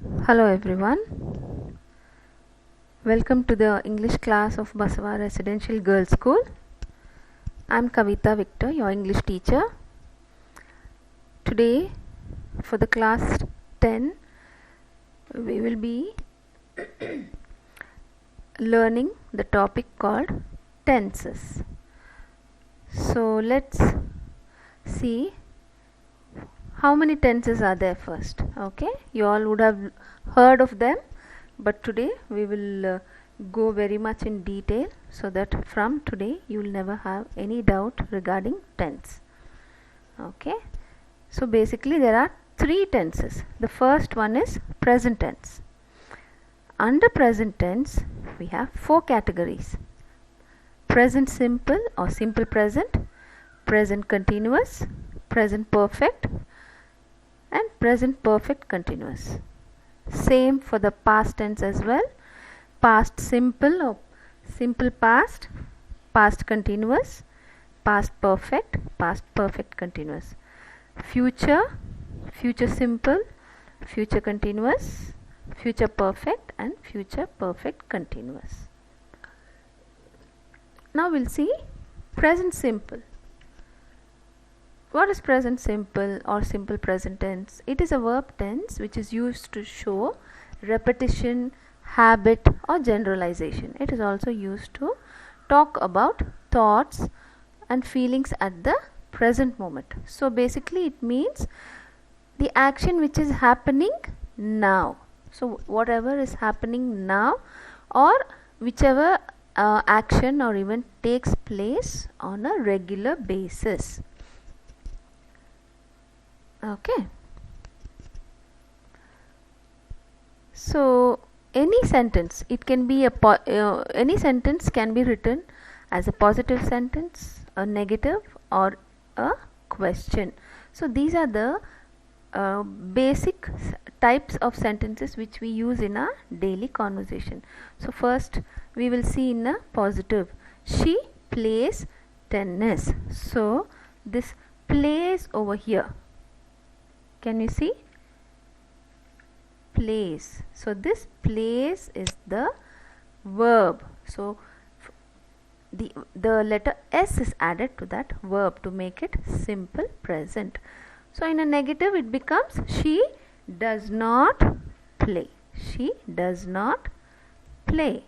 Hello everyone. Welcome to the English class of Basava Residential Girls School. I'm Kavita Victor, your English teacher. Today for the class 10 we will be learning the topic called tenses. So let's see how many tenses are there first. Okay, you all would have heard of them, but today we will go very much in detail so that from today you will never have any doubt regarding tense. Okay, so basically there are three tenses. The first one is present tense. Under present tense we have four categories: present simple or simple present, present continuous, present perfect, and present perfect continuous. Same for the past tense as well: past simple or simple past, past continuous, past perfect, past perfect continuous. Future, future simple, future continuous, future perfect, and future perfect continuous. Now we'll see present simple. What is present simple or simple present tense? It is a verb tense which is used to show repetition, habit, or generalization. It is also used to talk about thoughts and feelings at the present moment. So basically it means the action which is happening now. So whatever is happening now, or whichever action or event takes place on a regular basis. Okay, so any sentence, it can be any sentence can be written as a positive sentence, a negative, or a question. So these are the basic types of sentences which we use in our daily conversation. So first we will see in a positive: she plays tennis. So this plays over here, can you see? Plays. So this plays is the verb. So the letter S is added to that verb to make it simple present. So in a negative it becomes she does not play. She does not play.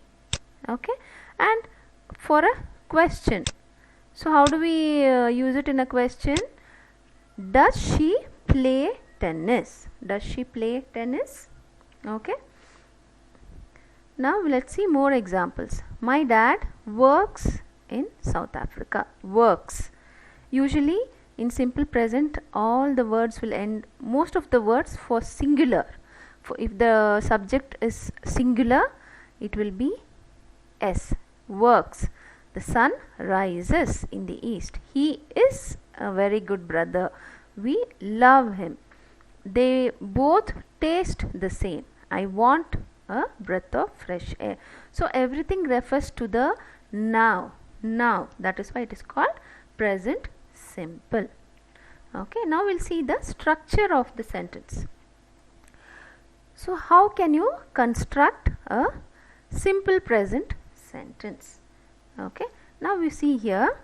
Okay. And for a question, so how do we use it in a question? Does she play tennis? Does she play tennis? Okay. Now let's see more examples. My dad works in South Africa. Works. Usually in simple present all the words will end, most of the words for singular. For if the subject is singular it will be S. Works. The sun rises in the east. He is a very good brother. We love him. They both taste the same. I want a breath of fresh air. So everything refers to the now. Now. That is why it is called present simple. Okay. Now we'll see the structure of the sentence. So how can you construct a simple present sentence? Okay. Now we see here,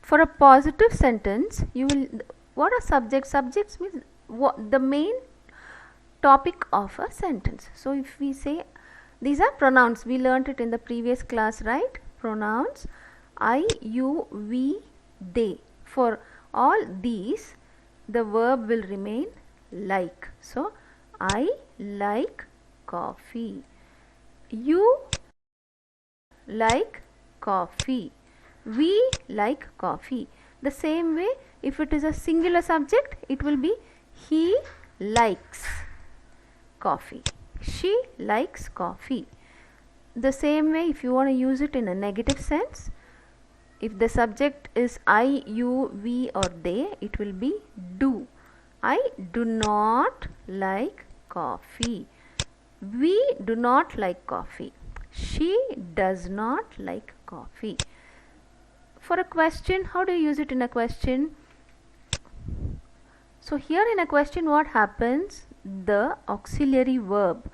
for a positive sentence you will, what are subjects? Subjects means what the main topic of a sentence. So if we say, these are pronouns, we learnt it in the previous class, right? Pronouns I, you, we, they. For all these the verb will remain like. So I like coffee. You like coffee. We like coffee. The same way, if it is a singular subject it will be he likes coffee. She likes coffee. The same way, if you want to use it in a negative sense, if the subject is I, you, we, or they, it will be do. I do not like coffee. We do not like coffee. She does not like coffee. For a question, how do you use it in a question? So here in a question what happens? the auxiliary verb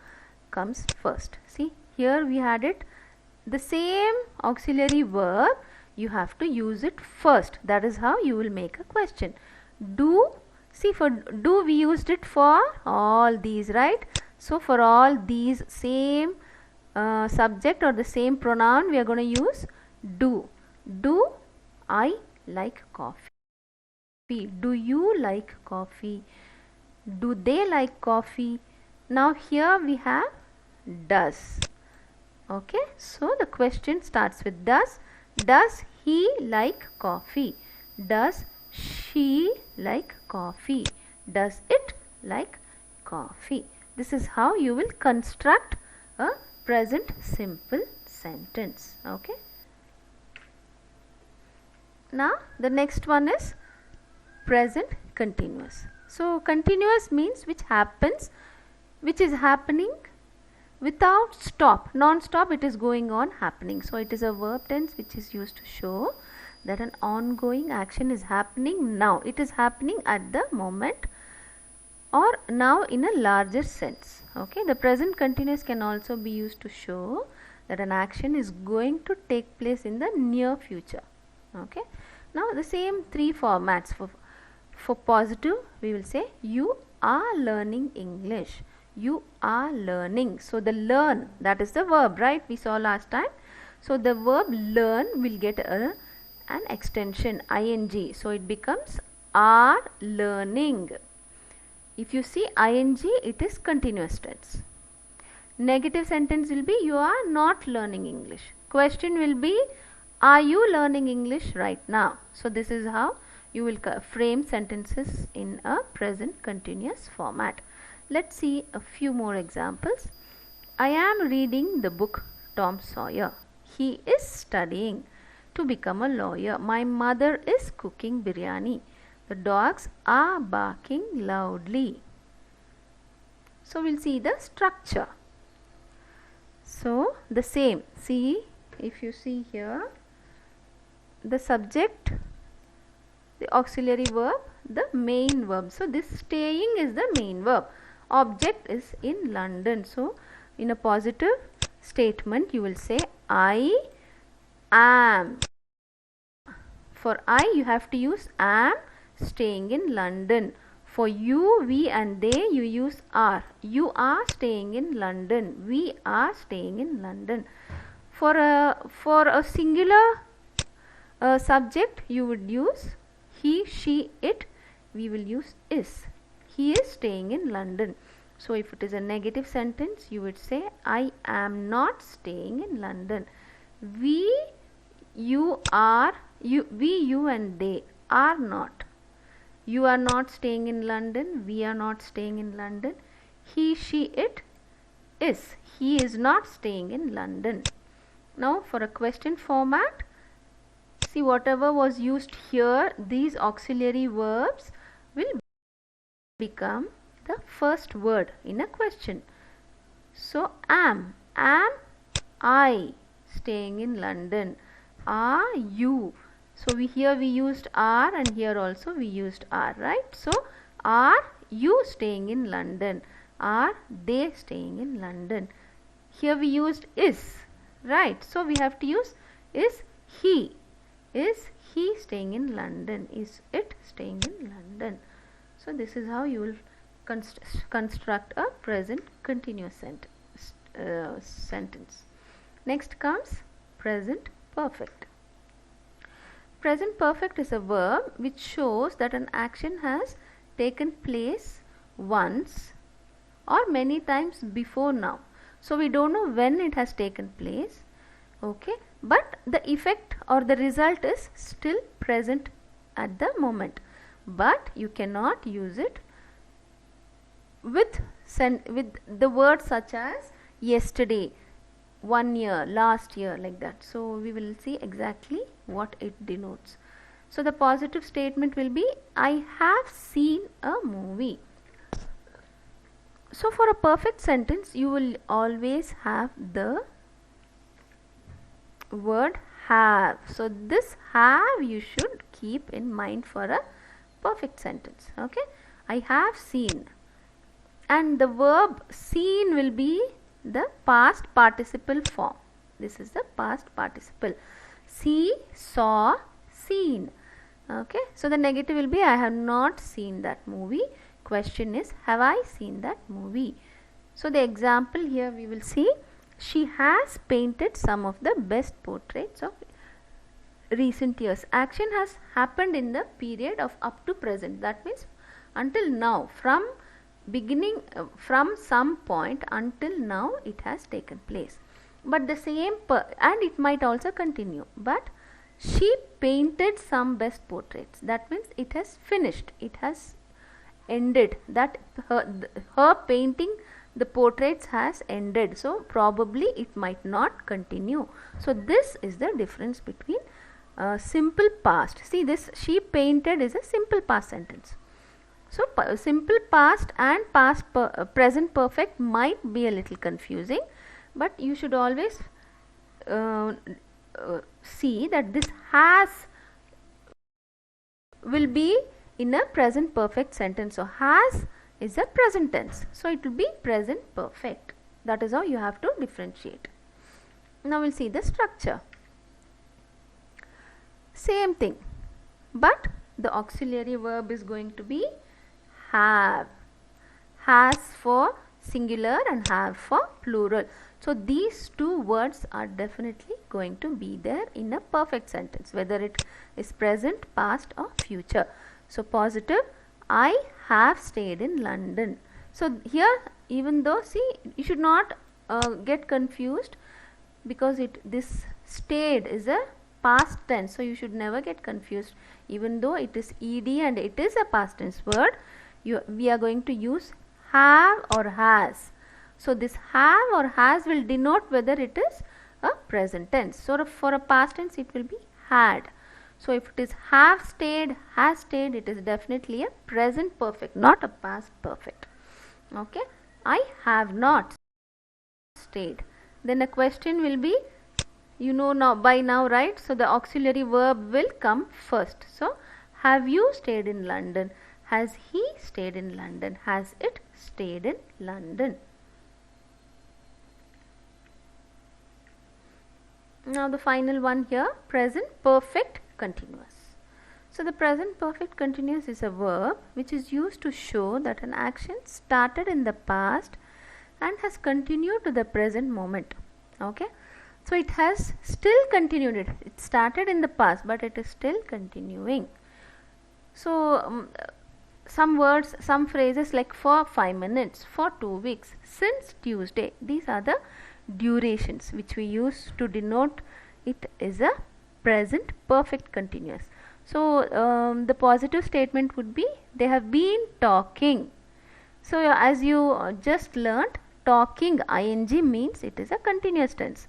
comes first. See, here we had it, the same auxiliary verb, you have to use it first. That is how you will make a question. Do, see, for do we used it for all these, right? So for all these same subject or the same pronoun, we are going to use do. Do I like coffee? Do you like coffee? Do they like coffee? Now here we have does. Okay, so the question starts with does. Does he like coffee? Does she like coffee? Does it like coffee? This is how you will construct a present simple sentence. Okay. Now the next one is present continuous. So continuous means which happens, which is happening without stop, non-stop, it is going on happening. So it is a verb tense which is used to show that an ongoing action is happening now. It is happening at the moment or now in a larger sense. Okay, the present continuous can also be used to show that an action is going to take place in the near future. Okay, now the same three formats. For positive, we will say you are learning English. You are learning. So the learn, that is the verb, right? We saw last time. So the verb learn will get an extension ing. So it becomes are learning. If you see ing, it is continuous tense. Negative sentence will be you are not learning English. Question will be are you learning English right now? So this is how you will frame sentences in a present continuous format. Let's see a few more examples. I am reading the book Tom Sawyer. He is studying to become a lawyer. My mother is cooking biryani. The dogs are barking loudly. So we'll see the structure. So the same. See, if you see here, the subject, the auxiliary verb, the main verb. So this staying is the main verb. Object is in London. So in a positive statement you will say I am. For I you have to use am staying in London. For you, we and they you use are. You are staying in London. We are staying in London. For a singular subject you would use he, she, it. We will use is. He is staying in London. So if it is a negative sentence you would say I am not staying in London. We, you are, we, you and they are not. You are not staying in London. We are not staying in London. He, she, it is. He is not staying in London. Now for a question format, see whatever was used here, these auxiliary verbs will become the first word in a question. So am I staying in London? Are you? So here we used are and here also we used are, right? So are you staying in London? Are they staying in London? Here we used is, right? So we have to use is he. Is he staying in London? Is it staying in London? So this is how you will construct a present continuous sentence. Next comes present perfect. Present perfect is a verb which shows that an action has taken place once or many times before now. So we don't know when it has taken place, okay, but the effect or the result is still present at the moment, but you cannot use it with the words such as yesterday, 1 year, last year, like that. So we will see exactly what it denotes. So the positive statement will be I have seen a movie. So for a perfect sentence you will always have the word have. So this have you should keep in mind for a perfect sentence. Okay, I have seen. and the verb seen will be the past participle form. This is the past participle. See, saw, seen. Okay, so the negative will be I have not seen that movie. Question is, have I seen that movie? So the example here we will see, she has painted some of the best portraits of recent years. Action has happened in the period of up to present. That means until now, from beginning, from some point until now it has taken place. But the same and it might also continue. But she painted some best portraits. That means it has finished. It has ended. That her painting the portraits has ended. So probably it might not continue. So this is the difference between simple past. See, this she painted is a simple past sentence. So simple past and past present perfect might be a little confusing, but you should always see that this has will be in a present perfect sentence. So has is a present tense, so it will be present perfect. That is how you have to differentiate. Now we'll see the structure. Same thing, but the auxiliary verb is going to be have. Has for singular and have for plural. So these two words are definitely going to be there in a perfect sentence, whether it is present, past or future. So positive, I have stayed in London. So here, even though, see, you should not get confused, because this stayed is a past tense, so you should never get confused. Even though it is ed and it is a past tense word, we are going to use have or has. So this have or has will denote whether it is a present tense. So for a past tense it will be had. So if it is have stayed, has stayed, it is definitely a present perfect, not a past perfect. Okay, I have not stayed. Then the question will be, you know now by now, right? So the auxiliary verb will come first. So have you stayed in London? Has he stayed in London? Has it stayed in London? Now the final one here, present perfect continuous. So the present perfect continuous is a verb which is used to show that an action started in the past and has continued to the present moment. Okay, so it has still continued. It started in the past, but it is still continuing. So some words, some phrases like for 5 minutes, for 2 weeks, since Tuesday, these are the durations which we use to denote it is a present perfect continuous. So the positive statement would be, they have been talking. So as you just learnt, talking ing means it is a continuous tense.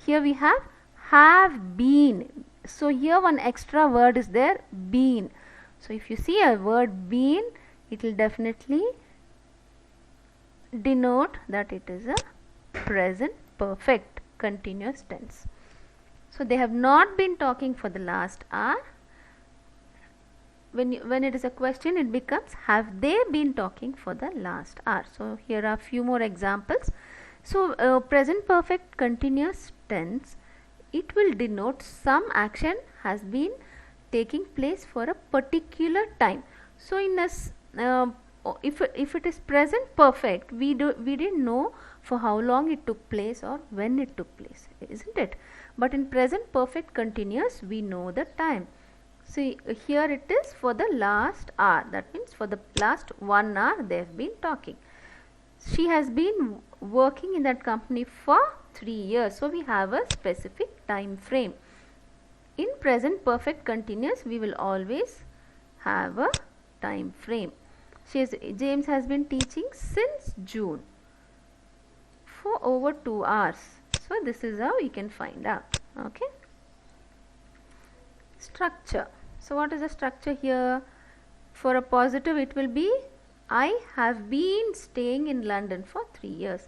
Here we have been. So here one extra word is there, been. So if you see a word been, it will definitely denote that it is a present perfect continuous tense. So they have not been talking for the last hour. When it is a question, it becomes, have they been talking for the last hour? So here are few more examples. So present perfect continuous tense, it will denote some action has been taking place for a particular time. So in a if it is present perfect, we didn't know for how long it took place or when it took place, isn't it? But in present perfect continuous, we know the time. See, here it is for the last hour. That means for the last 1 hour they have been talking. She has been working in that company for 3 years. So we have a specific time frame. In present perfect continuous, we will always have a time frame. James has been teaching since June for over 2 hours. So this is how you can find out. Okay. Structure. So what is the structure here? For a positive, it will be, I have been staying in London for 3 years.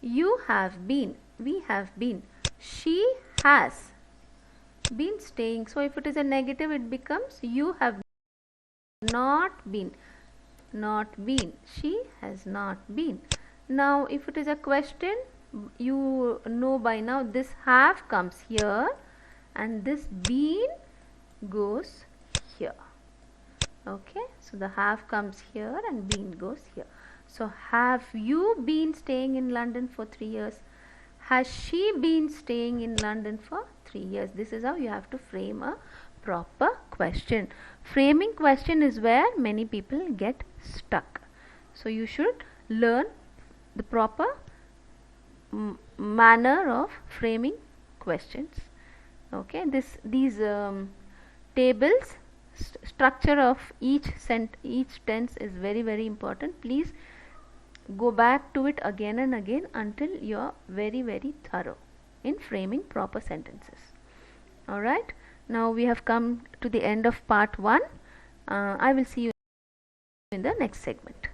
You have been, we have been, she has been staying. So if it is a negative, it becomes, you have not been. not been. She has not been. Now if it is a question, you know by now this have comes here and this been goes here. Okay, so the have comes here and been goes here. So have you been staying in London for 3 years? Has she been staying in London for 3 years? This is how you have to frame a proper question. Framing question is where many people get stuck. So you should learn the proper manner of framing questions. Okay, these tables, structure of each tense is very important. Please go back to it again and again until you are very thorough in framing proper sentences. Alright, now we have come to the end of part 1. I will see you in the next segment.